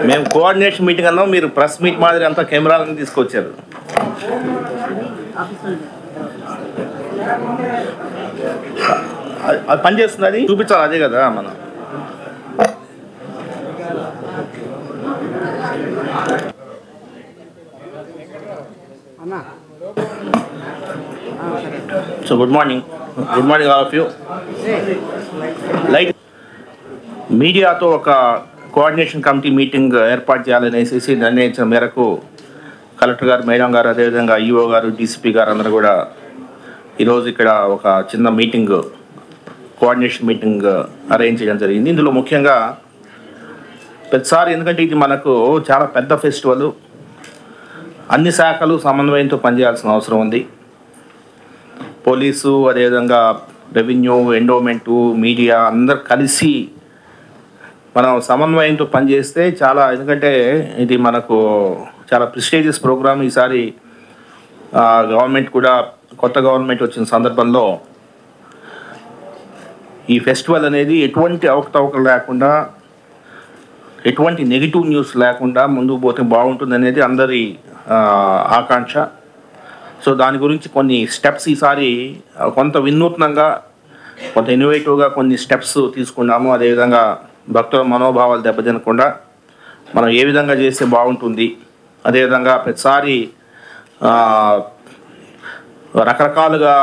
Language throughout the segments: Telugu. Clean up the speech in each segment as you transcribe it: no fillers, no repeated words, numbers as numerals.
మేము కోఆర్డినేషన్ మీటింగ్ అన్నాం, మీరు ప్రెస్ మీట్ మాదిరి అంతా కెమెరాలను తీసుకొచ్చారు. అది పనిచేస్తుంది, అది చూపించాలి, అదే కదా మనం. So good morning all of you. Light మీడియాతో ఒక కోఆర్డినేషన్ కమిటీ మీటింగ్ ఏర్పాటు చేయాలనేసి నిర్ణయించిన మేరకు కలెక్టర్ గారు, మేడం గారు, అదేవిధంగా ఈఓ గారు, డీసీపీ గారు అందరూ కూడా ఈరోజు ఇక్కడ ఒక చిన్న మీటింగ్, కోఆర్డినేషన్ మీటింగ్ అరేంజ్ చేయడం జరిగింది. ఇందులో ముఖ్యంగా ప్రతిసారి, ఎందుకంటే ఇది మనకు చాలా పెద్ద ఫెస్టివల్, అన్ని శాఖలు సమన్వయంతో పనిచేయాల్సిన అవసరం ఉంది. పోలీసు, అదేవిధంగా రెవెన్యూ, ఎండోమెంటు, మీడియా అందరు కలిసి మనం సమన్వయంతో పనిచేస్తే చాలా, ఎందుకంటే ఇది మనకు చాలా ప్రెస్టీజియస్ ప్రోగ్రామ్. ఈసారి గవర్నమెంట్ కూడా, కొత్త గవర్నమెంట్ వచ్చిన సందర్భంలో ఈ ఫెస్టివల్ అనేది ఎటువంటి అవకతవకలు లేకుండా, ఎటువంటి నెగిటివ్ న్యూస్ లేకుండా ముందుకు పోతే బాగుంటుంది అనేది అందరి ఆకాంక్ష. సో దాని గురించి కొన్ని స్టెప్స్ ఈసారి కొంత వినూత్నంగా, కొంత ఇన్నోవేటివ్గా కొన్ని స్టెప్స్ తీసుకున్నాము. అదేవిధంగా భక్తుల మనోభావాలు దెబ్బతినకుండా మనం ఏ విధంగా చేస్తే బాగుంటుంది, అదేవిధంగా ప్రతిసారి రకరకాలుగా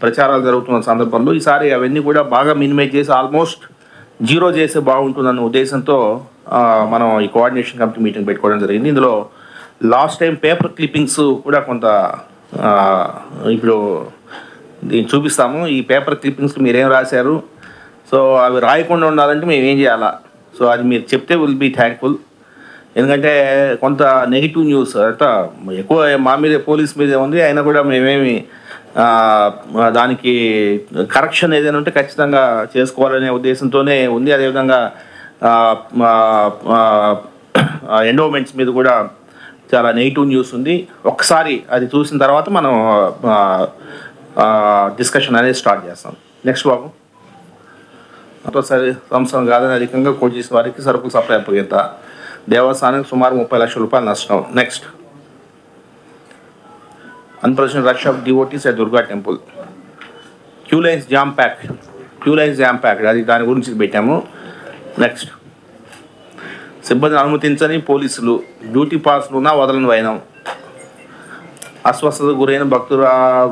ప్రచారాలు జరుగుతున్న సందర్భంలో ఈసారి అవన్నీ కూడా బాగా మినిమైజ్ చేసి ఆల్మోస్ట్ జీరో చేస్తే బాగుంటుందన్న ఉద్దేశంతో మనం ఈ కోఆర్డినేషన్ కమిటీ మీటింగ్ పెట్టుకోవడం జరిగింది. ఇందులో లాస్ట్ టైం పేపర్ క్లిప్పింగ్స్ కూడా కొంత ఇప్పుడు దీన్ని చూపిస్తాము. ఈ పేపర్ క్లిప్పింగ్స్కి మీరేం రాశారు, సో అవి రాయకుండా ఉండాలంటే మేము ఏం చేయాలా, సో అది మీరు చెప్తే విల్ బీ థ్యాంక్ఫుల్. ఎందుకంటే కొంత నెగిటివ్ న్యూస్ అంతా ఎక్కువ మా మీద, పోలీస్ మీదే ఉంది, అయినా కూడా మేమేమి దానికి కరెక్షన్ ఏదైనా ఉంటే ఖచ్చితంగా చేసుకోవాలనే ఉద్దేశంతోనే ఉంది. అదేవిధంగా ఎండోమెంట్స్ మీద కూడా చాలా నెగిటివ్ న్యూస్ ఉంది. ఒక్కసారి అది చూసిన తర్వాత మనం డిస్కషన్ అనేది స్టార్ట్ చేస్తాం. నెక్స్ట్ బాబు. సంవత్సరం కాదని అధికంగా కోట్ చేసిన వారికి సరుకులు సప్లై అప్పగిత, దేవస్థానానికి సుమారు 30 లక్షల రూపాయలు నష్టం. Next, unprecedented rush of devotees at Durga temple, queue lines jam packed, అది దాని గురించి పెట్టాము. నెక్స్ట్, సిబ్బందిని అనుమతించని పోలీసులు, డ్యూటీ పాస్లు ఉన్నా వదలని వైనం, అస్వస్థతకు గురైన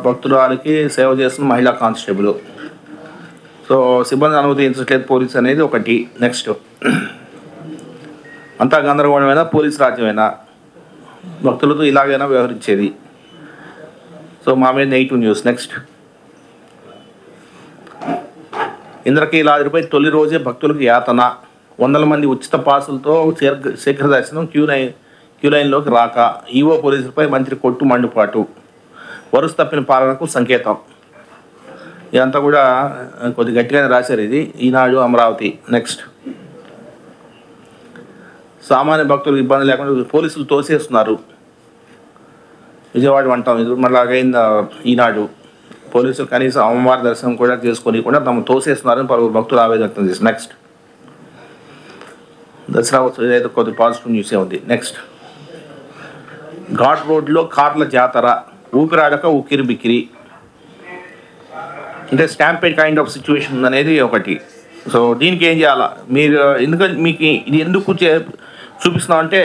భక్తురాలకి సేవ చేస్తున్న మహిళా కానిస్టేబుల్. సో సిబ్బందిని అనుమతించట్లేదు పోలీసు అనేది ఒకటి. నెక్స్ట్, అంతా గందరగోళమైనా పోలీసు రాజ్యమైనా భక్తులతో ఇలాగైనా వ్యవహరించేది. సో మా మీద నెగిటివ్ న్యూస్. నెక్స్ట్, ఇంద్రకీలాద్రిపై తొలి రోజే భక్తులకు యాతన, 100 మంది ఉచిత పాసులతో శీఘ్ర దర్శనం, క్యూ లైన్లోకి రాక, ఈవో పోలీసులపై మంత్రి కొట్టు మండుపాటు, వరుస తప్పిన పాలనకు సంకేతం. ఇదంతా కూడా కొద్ది గట్టిగానే రాశారు, ఇది ఈనాడు, అమరావతి. నెక్స్ట్, సామాన్య భక్తులకు ఇబ్బంది లేకుండా పోలీసులు తోసేస్తున్నారు, విజయవాడ అంటాం. ఇది మళ్ళీ అగైంది ఈనాడు, పోలీసులు కనీసం అమ్మవారి దర్శనం కూడా చేసుకొని కూడా తమ తోసేస్తున్నారని పలువురు భక్తులు ఆవేదన వ్యక్తం చేశారు. నెక్స్ట్, దసరా ఏదైతే కొద్ది పాజిటివ్ న్యూసే ఉంది. నెక్స్ట్, ఘాట్ రోడ్లో కార్ల జాతర, ఊపిరాడక ఉక్కిరి బిక్కిరి, అంటే స్టాంపేడ్ కైండ్ ఆఫ్ సిచ్యువేషన్ అనేది ఒకటి. సో దీనికి ఏం చేయాలా మీరు, ఎందుకంటే మీకు ఇది ఎందుకు చూపిస్తున్నామంటే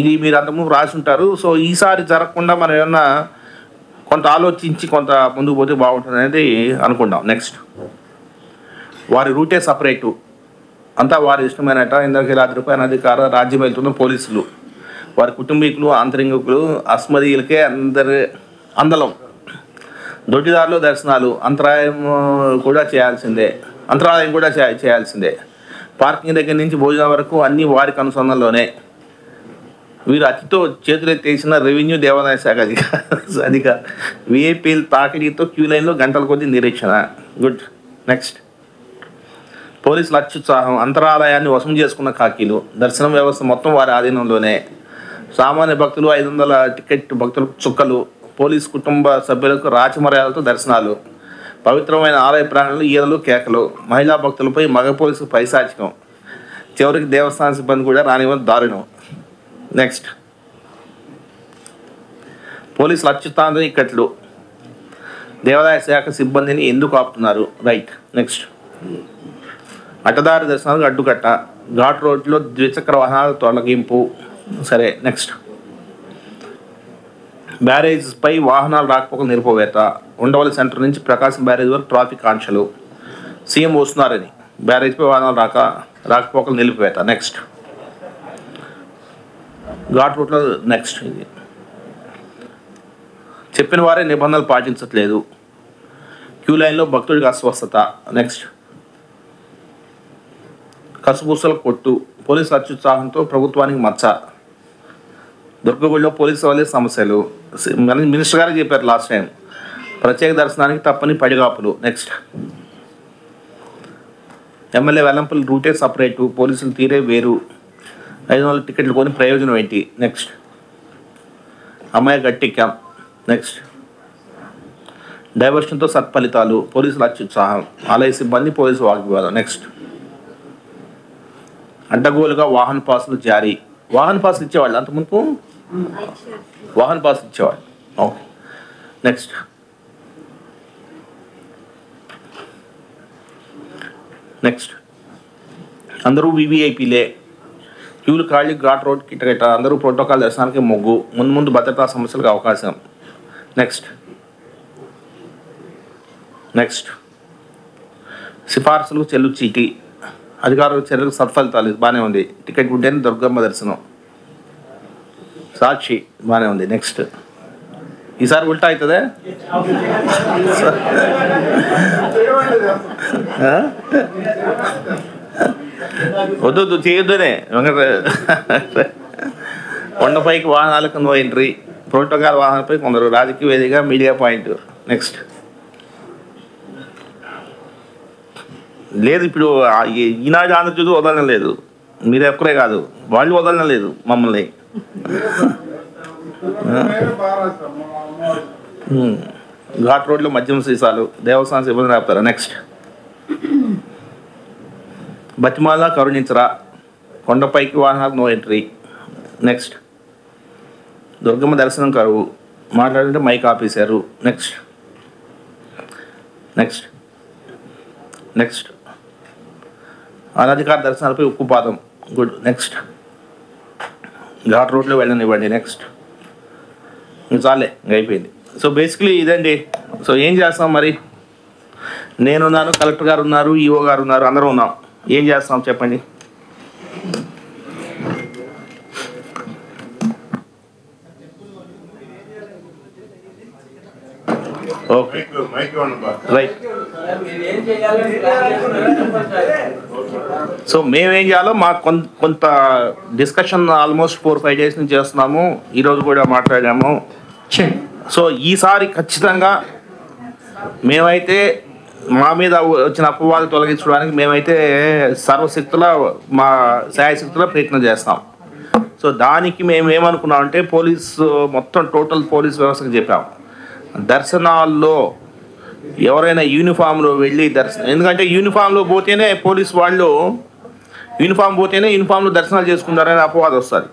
ఇది మీరు అంతకుముందు రాసి ఉంటారు. సో ఈసారి జరగకుండా మనం ఏమన్నా కొంత ఆలోచించి కొంత ముందుకు పోతే బాగుంటుంది అనేది అనుకుంటాం. నెక్స్ట్, వారి రూటే సపరేటు, అంతా వారి ఇష్టమైనట, ఇంద్రకీలాద్రిపై అనధికార రాజ్యం వెళ్తున్న పోలీసులు, వారి కుటుంబీకులు, ఆంతరింగికులు, అస్మదీయులకే అందలం, దొడ్డిదారులు దర్శనాలు, అంతరాయం కూడా చేయాల్సిందే, పార్కింగ్ దగ్గర నుంచి భోజనం వరకు అన్నీ వారికి అనుసంధానంలోనే. వీరు అతితో చేతులెత్తేసిన రెవెన్యూ, దేవాదాయ శాఖ అధికారి, విఐపీలు తాకిడితో క్యూ లైన్లో గంటల కొద్దీ నిరీక్షణ. గుడ్. నెక్స్ట్, పోలీసుల అత్యుత్సాహం, అంతరాలయాన్ని వశం చేసుకున్న ఖాకీలు, దర్శనం వ్యవస్థ మొత్తం వారి ఆధీనంలోనే, సామాన్య భక్తులు 500 టికెట్ భక్తులకు చుక్కలు, పోలీసు కుటుంబ సభ్యులకు రాచమర్యాదలతో దర్శనాలు, పవిత్రమైన ఆలయ ప్రాంగణంలో ఈదలు కేకలు, మహిళా భక్తులపై మగ పోలీసు పైశాచికం, చివరికి దేవస్థాన సిబ్బంది కూడా రానివ్వని దారుణం. నెక్స్ట్, పోలీసులు అత్యుత్తాంత ఇక్కట్లు, దేవాదాయ శాఖ సిబ్బందిని ఎందుకు ఆపుతున్నారు? రైట్. నెక్స్ట్, అడ్డదారి దర్శనాలకు అడ్డుకట్ట, ఘాట్ రోడ్లో ద్విచక్ర వాహనాల తొలగింపు. సరే. నెక్స్ట్, బ్యారేజ్పై వాహనాలు రాకపోకలు నిలిపివేత, ఉండవల్లి సెంటర్ నుంచి ప్రకాశం బ్యారేజ్ వరకు ట్రాఫిక్ ఆంక్షలు, సీఎం వస్తున్నారని బ్యారేజ్పై వాహనాలు రాకపోకలు నిలిపివేత. నెక్స్ట్, ఘాట్ రోడ్లో నెక్స్ట్, ఇది చెప్పిన వారే నిబంధనలు పాటించట్లేదు, క్యూ లైన్లో భక్తుడికి అస్వస్థత. నెక్స్ట్, కసుబూసల కొట్టు, పోలీసుల అత్యుత్సాహంతో ప్రభుత్వానికి మచ్చ, దుర్గగుడిలో పోలీసు వాళ్ళే సమస్యలు, మినిస్టర్ గారు చెప్పారు లాస్ట్ టైం, ప్రత్యేక దర్శనానికి తప్పని పడిగాపులు. నెక్స్ట్, ఎమ్మెల్యే వెల్లంపల్లి రూటే సపరేటు, పోలీసులు తీరే వేరు, 500 టికెట్లు కొని ప్రయోజనం ఏంటి? నెక్స్ట్, అమ్మాయి గట్టెక్కాం. నెక్స్ట్, డైవర్షన్తో సత్ఫలితాలు, పోలీసుల అత్యుత్సాహం, ఆలయ సిబ్బంది పోలీసు వాగ్వివాదం. నెక్స్ట్, అడ్డగోలుగా వాహన పాసులు జారీ, వాహన పాసులు ఇచ్చేవాళ్ళు అంత మునుపు వాహన పాసులు ఇచ్చేవాళ్ళు. ఓకే. నెక్స్ట్, నెక్స్ట్, అందరూ వివిఐపీలే, క్యూలు ఖాళీ, ఘాట్ రోడ్ కిటకిట, అందరూ ప్రోటోకాల్ దర్శనానికి మొగ్గు, ముందు భద్రతా సమస్యలకు అవకాశం. నెక్స్ట్, నెక్స్ట్, సిఫార్సులు చెల్లు చీటీ, అధికారుల చర్యలకు సత్ఫలితాలు, ఇది బాగానే ఉంది. టికెట్ ఉంటేనే దుర్గమ్మ దర్శనం, సాక్షి బాగానే ఉంది. నెక్స్ట్, ఈసారి ఉల్టా అవుతుందే, వద్దు చేయొద్దునే. కొండపైకి వాహనాలకు నో ఎంట్రీ, ప్రోటోకాల్ వాహనాలపై కొందరు, రాజకీయ వేదిక మీడియా పాయింట్. నెక్స్ట్, లేదు ఇప్పుడు ఈనాడు ఆంధ్రజ్యోతి వదలడం లేదు, మీరు ఎక్కడే కాదు వాళ్ళు వదలడం లేదు మమ్మల్ని. ఘాట్ రోడ్లో మద్యం సీసాలు, దేవస్థానం సిబ్బంది ఆపుతారా? నెక్స్ట్, బతిమాల కరుణించరా, కొండపైకి వాహనాలకు నో ఎంట్రీ. నెక్స్ట్, దుర్గమ్మ దర్శనం కరువు, మాట్లాడుతుంటే మైక్ ఆపేశారు. నెక్స్ట్, నెక్స్ట్, నెక్స్ట్, అనధికార దర్శనాలపై ఉక్కుపాదం, గుడ్. నెక్స్ట్, ఘాట్ రోడ్లో వెళ్ళనివ్వండి. నెక్స్ట్, ఇంక చాలే, ఇంక అయిపోయింది. సో బేసిక్లీ ఇదండి. సో ఏం చేస్తాం మరి? నేనున్నాను, కలెక్టర్ గారు ఉన్నారు, ఈఓ గారు ఉన్నారు, అందరూ ఉన్నాం. ఏం చేస్తాం చెప్పండి? Okay, right. సో మేమేం చేయాలో మాకు కొంత డిస్కషన్ ఆల్మోస్ట్ 4-5 డేస్ నుంచి చేస్తున్నాము. ఈరోజు కూడా మాట్లాడాము. సో ఈసారి ఖచ్చితంగా మేమైతే మా మీద వచ్చిన అపవాదాలు తొలగించడానికి మేమైతే సర్వశక్తుల మా శాయశక్తుల ప్రయత్నం చేస్తాం. సో దానికి మేము ఏమనుకున్నామంటే మొత్తం టోటల్ పోలీస్ వ్యవస్థకు చెప్పాము, దర్శనాల్లో ఎవరైనా యూనిఫామ్లో వెళ్ళి ఎందుకంటే యూనిఫామ్లో పోతేనే పోలీస్ వాళ్ళు యూనిఫామ్లో దర్శనాలు చేసుకుంటారనే అపవాదం వస్తుంది.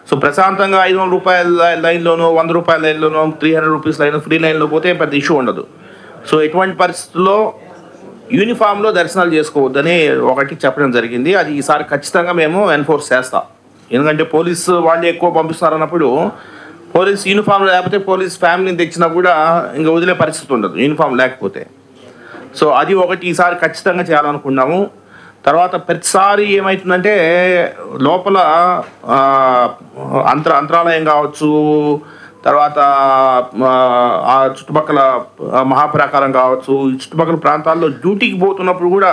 సో ప్రశాంతంగా 500 రూపాయల లైన్లోనో 100 రూపాయల లైన్లోనో 300 రూపీస్ లైన్ ఫ్రీ లైన్లో పోతే పెద్ద ఇష్యూ ఉండదు. సో ఎటువంటి పరిస్థితుల్లో యూనిఫామ్లో దర్శనాలు చేసుకోవద్దని ఒకటి చెప్పడం జరిగింది. అది ఈసారి ఖచ్చితంగా మేము ఎన్ఫోర్స్ చేస్తాం. ఎందుకంటే పోలీసు వాళ్ళు ఎక్కువ పంపిస్తారన్నప్పుడు పోలీస్ యూనిఫామ్ లేకపోతే పోలీస్ ఫ్యామిలీని తెచ్చినా కూడా ఇంకా వదిలే పరిస్థితి ఉండదు యూనిఫామ్ లేకపోతే. సో అది ఒకటి ఈసారి ఖచ్చితంగా చేయాలనుకున్నాము. తర్వాత ప్రతిసారి ఏమవుతుందంటే లోపల అంతరాలయం కావచ్చు, తర్వాత ఆ చుట్టుపక్కల మహాప్రాకారం కావచ్చు, ఈ చుట్టుపక్కల ప్రాంతాల్లో డ్యూటీకి పోతున్నప్పుడు కూడా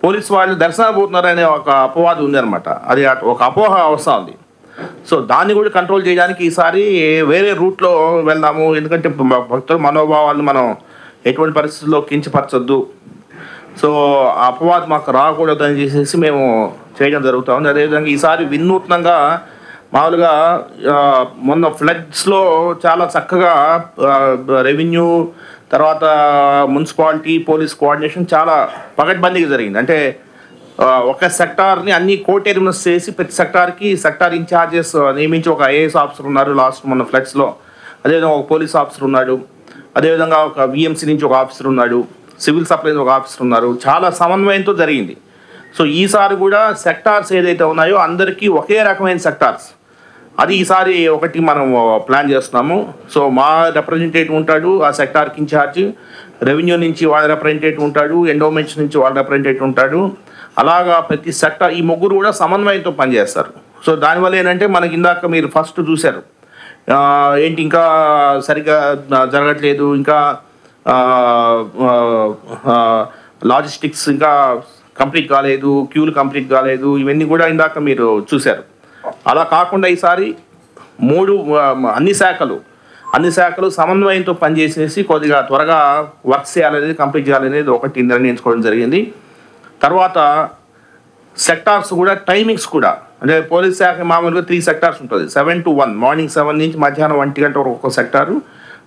పోలీసు వాళ్ళు దర్శనాలు పోతున్నారనే ఒక అపవాదం ఉంది అనమాట. అది ఒక అపోహ వస్తూ ఉంది. సో దాన్ని కూడా కంట్రోల్ చేయడానికి ఈసారి వేరే రూట్లో వెళ్దాము. ఎందుకంటే భక్తుల మనోభావాలను మనం ఎటువంటి పరిస్థితుల్లో కించపరచొద్దు. సో ఆ అపవాదం మాకు రాకూడదు అని చేసేసి మేము చేయడం జరుగుతూ ఉంది. అదేవిధంగా ఈసారి వినూత్నంగా మామూలుగా మొన్న ఫ్లడ్స్లో చాలా చక్కగా రెవెన్యూ తర్వాత మున్సిపాలిటీ పోలీస్ కోఆర్డినేషన్ చాలా పకడ్బందీగా జరిగింది. అంటే ఒక సెక్టార్ని అన్ని కోటెరిమినస్ చేసి ప్రతి సెక్టార్కి సెక్టార్ ఇన్ఛార్జెస్ నియమించి ఒక ఐఏఎస్ ఆఫీసర్ ఉన్నారు లాస్ట్ మన ఫ్లడ్స్లో, అదేవిధంగా ఒక పోలీస్ ఆఫీసర్ ఉన్నాడు, అదేవిధంగా ఒక విఎంసీ నుంచి ఒక ఆఫీసర్ ఉన్నాడు, సివిల్ సప్లైస్ ఒక ఆఫీసర్ ఉన్నారు. చాలా సమన్వయంతో జరిగింది. సో ఈసారి కూడా సెక్టార్స్ ఏదైతే ఉన్నాయో అందరికీ ఒకే రకమైన సెక్టార్స్, అది ఈసారి ఒకటి మనం ప్లాన్ చేస్తున్నాము. సో మా రిప్రజెంటేటివ్ ఉంటాడు ఆ సెక్టార్కి ఇన్ఛార్జ్, రెవెన్యూ నుంచి వాళ్ళ రిప్రజెంటేటివ్ ఉంటాడు, ఎండోమెంట్స్ నుంచి వాళ్ళ రిప్రజెంటేటివ్ ఉంటాడు. అలాగా ప్రతి సెక్టార్ ఈ ముగ్గురు కూడా సమన్వయంతో పనిచేస్తారు. సో దానివల్ల ఏంటంటే మనకి ఇందాక మీరు ఫస్ట్ చూశారు ఏంటి ఇంకా సరిగ్గా జరగట్లేదు, ఇంకా లాజిస్టిక్స్ ఇంకా కంప్లీట్ కాలేదు, క్యూలు కంప్లీట్ కాలేదు, ఇవన్నీ కూడా ఇందాక మీరు చూశారు. అలా కాకుండా ఈసారి అన్ని శాఖలు సమన్వయంతో పనిచేసేసి కొద్దిగా త్వరగా వర్క్ చేయాలనేది, కంప్లీట్ చేయాలనేది ఒకటి నిర్ణయించుకోవడం జరిగింది. తర్వాత సెక్టార్స్ కూడా టైమింగ్స్ కూడా, అంటే పోలీస్ శాఖ మామూలుగా 3 సెక్టార్స్ ఉంటుంది. 7 to 1, మార్నింగ్ 7 నుంచి మధ్యాహ్నం 1 గంట వరకు ఒక సెక్టారు,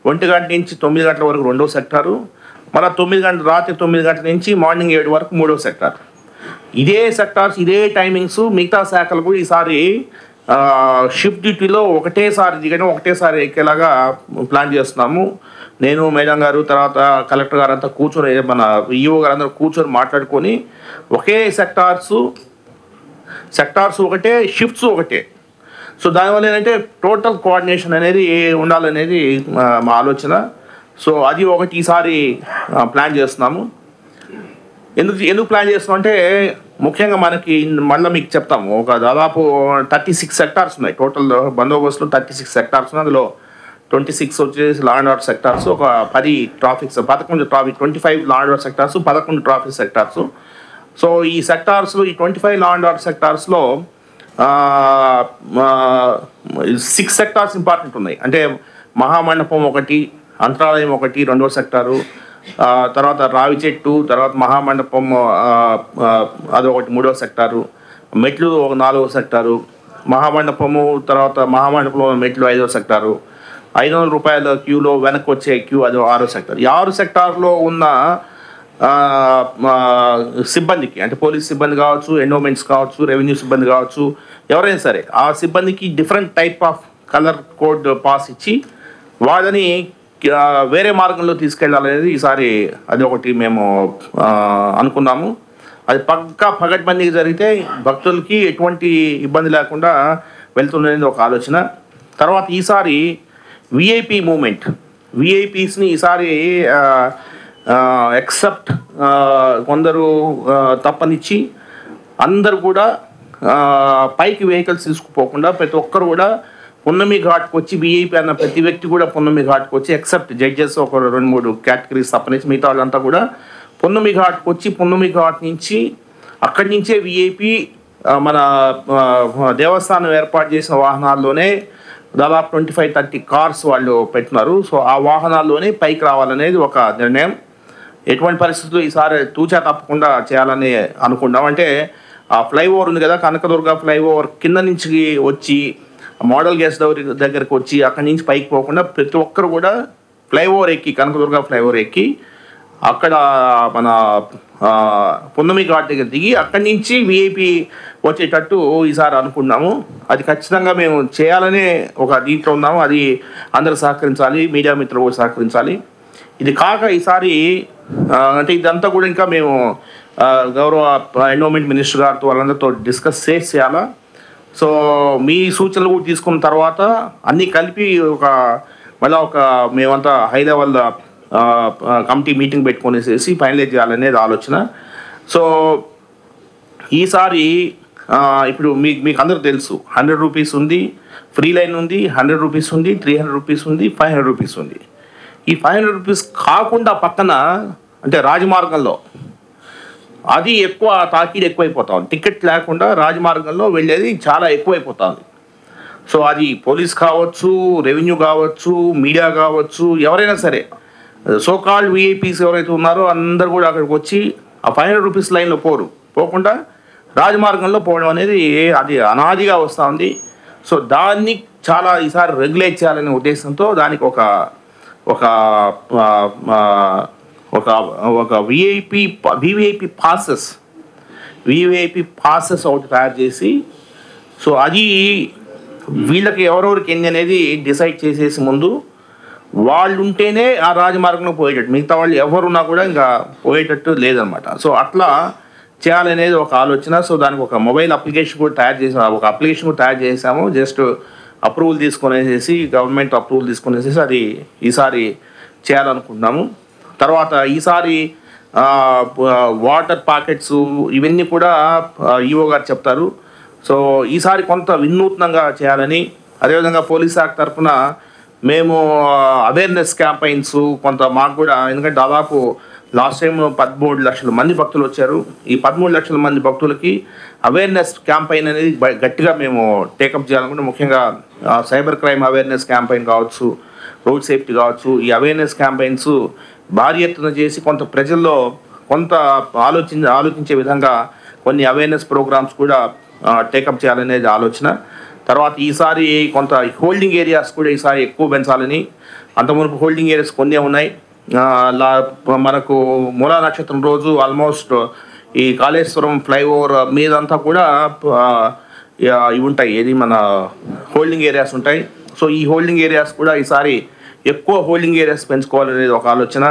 1 గంట నుంచి 9 గంటల వరకు రెండో సెక్టారు, మళ్ళీ 9 గంటల రాత్రి 9 గంటల నుంచి మార్నింగ్ 7 వరకు మూడో సెక్టార్. ఇదే సెక్టార్స్ ఇదే టైమింగ్స్ మిగతా శాఖలు కూడా ఈసారి షిఫ్ట్ డ్యూటీలో ఒకటేసారి దిగడం ఒకటేసారి ఎక్కేలాగా ప్లాన్ చేస్తున్నాము. నేను, మేడం గారు, తర్వాత కలెక్టర్ గారు అంతా కూర్చొని, మన ఈఓ గారు అందరూ కూర్చొని మాట్లాడుకొని ఒకే సెక్టార్స్ ఒకటే, షిఫ్ట్స్ ఒకటే. సో దానివల్ల ఏంటంటే టోటల్ కోఆర్డినేషన్ అనేది ఉండాలనేది మా ఆలోచన. సో అది ఒకటి ఈసారి ప్లాన్ చేస్తున్నాము. ఎందుకు ప్లాన్ చేస్తున్నాం అంటే ముఖ్యంగా మనకి మళ్ళీ మీకు చెప్తాము, ఒక దాదాపు 36 సెక్టార్స్ ఉన్నాయి టోటల్ బందోబస్తులో. 36 సెక్టార్స్ ఉన్నాయి. అందులో 26 వచ్చేసి లా అండ్ ఆర్డర్ సెక్టార్స్, ఒక 10 traffic 25 law and order sectors, 11 traffic sectors. So ఈ సెక్టార్స్లో ఈ 25 లా అండ్ ఆర్డర్ సెక్టార్స్లో 6 సెక్టార్స్ ఇంపార్టెంట్ ఉన్నాయి. అంటే మహామండపం ఒకటి, అంతరాలయం ఒకటి రెండో సెక్టారు, తర్వాత రావి చెట్టు, తర్వాత మహామండపం అదొకటి మూడో సెక్టారు, మెట్లు ఒక 4వ సెక్టారు, తర్వాత మహామండపంలో మెట్లు 5వ సెక్టారు, 500 రూపాయల క్యూలో వెనక్కి వచ్చే క్యూ అది 6వ సెక్టార్. ఈ 6 సెక్టార్లో ఉన్న సిబ్బందికి, అంటే పోలీస్ సిబ్బంది కావచ్చు, ఎండోమెంట్స్ కావచ్చు, రెవెన్యూ సిబ్బంది కావచ్చు, ఎవరైనా సరే ఆ సిబ్బందికి different type of colour code pass ఇచ్చి వాళ్ళని వేరే మార్గంలో తీసుకెళ్ళాలనేది ఈసారి అది ఒకటి మేము అనుకున్నాము. అది పగడ్బందీగా జరిగితే భక్తులకి ఎటువంటి ఇబ్బంది లేకుండా వెళ్తుందనేది ఒక ఆలోచన. తర్వాత ఈసారి విఐపి మూమెంట్, విఐపీస్ని ఈసారి ఎక్సెప్ట్ కొందరు తప్పనిచ్చి అందరు కూడా పైకి వెహికల్స్ తీసుకుపోకుండా ప్రతి ఒక్కరు కూడా పున్నమి ఘాట్కి వచ్చి, విఐపి అన్న ప్రతి వ్యక్తి కూడా పున్నమి ఘాట్కి వచ్చి, ఎక్సెప్ట్ జడ్జెస్ ఒక 2-3 కేటగిరీస్ తప్పనిచ్చి మిగతా వాళ్ళంతా కూడా పున్నమి ఘాట్కి వచ్చి, పున్నమి ఘాట్ నుంచి అక్కడి నుంచే విఐపి మన దేవస్థానం ఏర్పాటు చేసిన వాహనాల్లోనే దాదాపు 25-30 కార్స్ వాళ్ళు పెట్టినారు. సో ఆ వాహనాల్లోనే పైకి రావాలనేది ఒక నిర్ణయం. ఎటువంటి పరిస్థితుల్లో ఈసారి తూచా తప్పకుండా చేయాలని అనుకుంటాం. అంటే ఆ ఫ్లైఓవర్ ఉంది కదా, కనకదుర్గ ఫ్లైఓవర్ కింద నుంచి వచ్చి మోడల్ గ్యాస్ దగ్గరికి వచ్చి అక్కడి నుంచి పైకి పోకుండా ప్రతి ఒక్కరు కూడా ఫ్లైఓవర్ ఎక్కి, కనకదుర్గ ఫ్లైఓవర్ ఎక్కి అక్కడ మన పున్నమి ఘాట్ దగ్గర దిగి అక్కడి నుంచి విఐపి వచ్చేటట్టు ఈసారి అనుకున్నాము. అది ఖచ్చితంగా మేము చేయాలనే ఒక దీంట్లో ఉన్నాము. అది అందరూ సహకరించాలి, మీడియా మిత్రులు కూడా సహకరించాలి. ఇది కాక ఈసారి అంటే ఇదంతా కూడా ఇంకా మేము గౌరవ ఎండోమెంట్ మినిస్టర్ గారితో వాళ్ళందరితో డిస్కస్ చేయాలా. సో మీ సూచనలు కూడా తీసుకున్న తర్వాత అన్నీ కలిపి మళ్ళీ మేమంతా హై లెవెల్ కమిటీ మీటింగ్ పెట్టుకునేసేసి ఫైనలైజ్ చేయాలనేది ఆలోచన. సో ఈసారి ఇప్పుడు మీకు అందరూ తెలుసు 100 రూపీస్ ఉంది, ఫ్రీ లైన్ ఉంది, 100 రూపీస్ ఉంది, 300 రూపీస్ ఉంది, 500 రూపీస్ ఉంది. ఈ 500 రూపీస్ కాకుండా పక్కన అంటే రాజమార్గంలో అది ఎక్కువ తాకిడి ఎక్కువైపోతా ఉంది. టికెట్ లేకుండా రాజమార్గంలో వెళ్ళేది చాలా ఎక్కువైపోతుంది. సో అది పోలీస్ కావచ్చు, రెవెన్యూ కావచ్చు, మీడియా కావచ్చు, ఎవరైనా సరే సోకాల్డ్ విఐపీస్ ఎవరైతే ఉన్నారో అందరు కూడా అక్కడికి వచ్చి ఆ 500 రూపీస్ లైన్లో పోకుండా రాజమార్గంలో పోవడం అనేది అది అనాదిగా వస్తూ ఉంది. సో దాన్ని చాలా ఈసారి రెగ్యులేట్ చేయాలనే ఉద్దేశంతో దానికి ఒక వివిఐపి పాసెస్ వివిఐపి పాసెస్ ఒకటి తయారు చేసి, సో అది వీళ్ళకి ఎవరెవరికి ఎన్ని అనేది డిసైడ్ చేసేసి ముందు వాళ్ళు ఉంటేనే ఆ రాజమార్గంలో పోయేటట్టు, మిగతా వాళ్ళు ఎవరున్నా కూడా ఇంకా పోయేటట్టు లేదనమాట. సో అట్లా చేయాలనేది ఒక ఆలోచన. సో దానికి ఒక మొబైల్ అప్లికేషన్ కూడా తయారు చేసాము, ఒక అప్లికేషన్ కూడా తయారు చేసాము. జస్ట్ అప్రూవల్ తీసుకునేసేసి, గవర్నమెంట్ అప్రూవల్ తీసుకునేసేసి అది ఈసారి చేయాలనుకుంటున్నాము. తర్వాత ఈసారి వాటర్ ప్యాకెట్స్ ఇవన్నీ కూడా ఈఓ గారు చెప్తారు. సో ఈసారి కొంత వినూత్నంగా చేయాలని, అదేవిధంగా పోలీస్ శాఖ తరఫున మేము అవేర్నెస్ క్యాంపెయిన్స్ కొంత మాకు కూడా, ఎందుకంటే దాదాపు లాస్ట్ టైం 13 లక్షల మంది భక్తులు వచ్చారు. ఈ 13 లక్షల మంది భక్తులకి అవేర్నెస్ క్యాంపెయిన్ అనేది గట్టిగా మేము టేకప్ చేయాలనుకుంటే, ముఖ్యంగా సైబర్ క్రైమ్ అవేర్నెస్ క్యాంపెయిన్ కావచ్చు, రోడ్ సేఫ్టీ కావచ్చు, ఈ అవేర్నెస్ క్యాంపెయిన్స్ భారీ ఎత్తున చేసి కొంత ప్రజల్లో కొంత ఆలోచించే విధంగా కొన్ని అవేర్నెస్ ప్రోగ్రామ్స్ కూడా టేకప్ చేయాలనేది ఆలోచన. తర్వాత ఈసారి కొంత హోల్డింగ్ ఏరియాస్ కూడా ఈసారి ఎక్కువ పెంచాలని. అంతమునుపు హోల్డింగ్ ఏరియాస్ కొన్ని ఉన్నాయి. మనకు మూలా నక్షత్రం రోజు ఆల్మోస్ట్ ఈ కాళేశ్వరం ఫ్లైఓవర్ మీదంతా కూడా ఇవి ఉంటాయి, ఏది మన హోల్డింగ్ ఏరియాస్ ఉంటాయి. సో ఈ హోల్డింగ్ ఏరియాస్ కూడా ఈసారి ఎక్కువ హోల్డింగ్ ఏరియాస్ పెంచుకోవాలనేది ఒక ఆలోచన.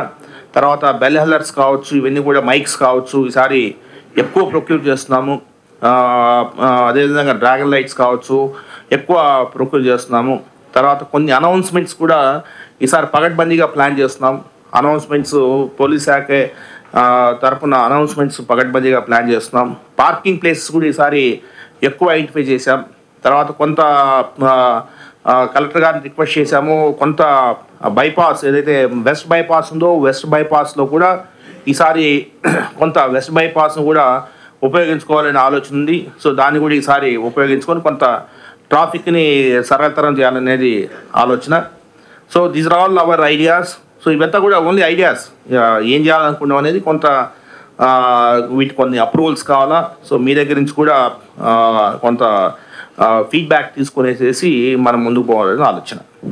తర్వాత బెల్ హెల్లర్స్ కావచ్చు, ఇవన్నీ కూడా మైక్స్ కావచ్చు, ఈసారి ఎక్కువ ప్రొక్యూర్ చేస్తున్నాము. అదేవిధంగా డ్రాగన్ లైట్స్ కావచ్చు ఎక్కువ ప్రొక్యూర్ చేస్తున్నాము. తర్వాత కొన్ని అనౌన్స్మెంట్స్ కూడా ఈసారి పగడ్బందీగా ప్లాన్ చేస్తున్నాం. అనౌన్స్మెంట్స్ పోలీస్ శాఖ తరఫున అనౌన్స్మెంట్స్ పగడ్బందీగా ప్లాన్ చేస్తున్నాం. పార్కింగ్ ప్లేసెస్ కూడా ఈసారి ఎక్కువ ఐడెంటిఫై చేశాం. తర్వాత కొంత కలెక్టర్ గారిని రిక్వెస్ట్ చేశాము, కొంత బైపాస్ ఏదైతే వెస్ట్ బైపాస్ ఉందో వెస్ట్ బైపాస్లో కూడా ఈసారి కొంత వెస్ట్ బైపాస్ను కూడా ఉపయోగించుకోవాలనే ఆలోచన ఉంది. సో దాన్ని కూడా ఈసారి ఉపయోగించుకొని కొంత ట్రాఫిక్ని సరళతరం చేయాలనేది ఆలోచన. So these are all our ideas. So ఇవంతా కూడా ఓన్లీ ఐడియాస్, ఏం చేయాలనుకున్నాం అనేది కొంత వీటి కొన్ని అప్రూవల్స్ కావాలా. సో మీ దగ్గర నుంచి కూడా కొంత ఫీడ్బ్యాక్ తీసుకునేసేసి మనం ముందుకు పోవాలని ఆలోచన.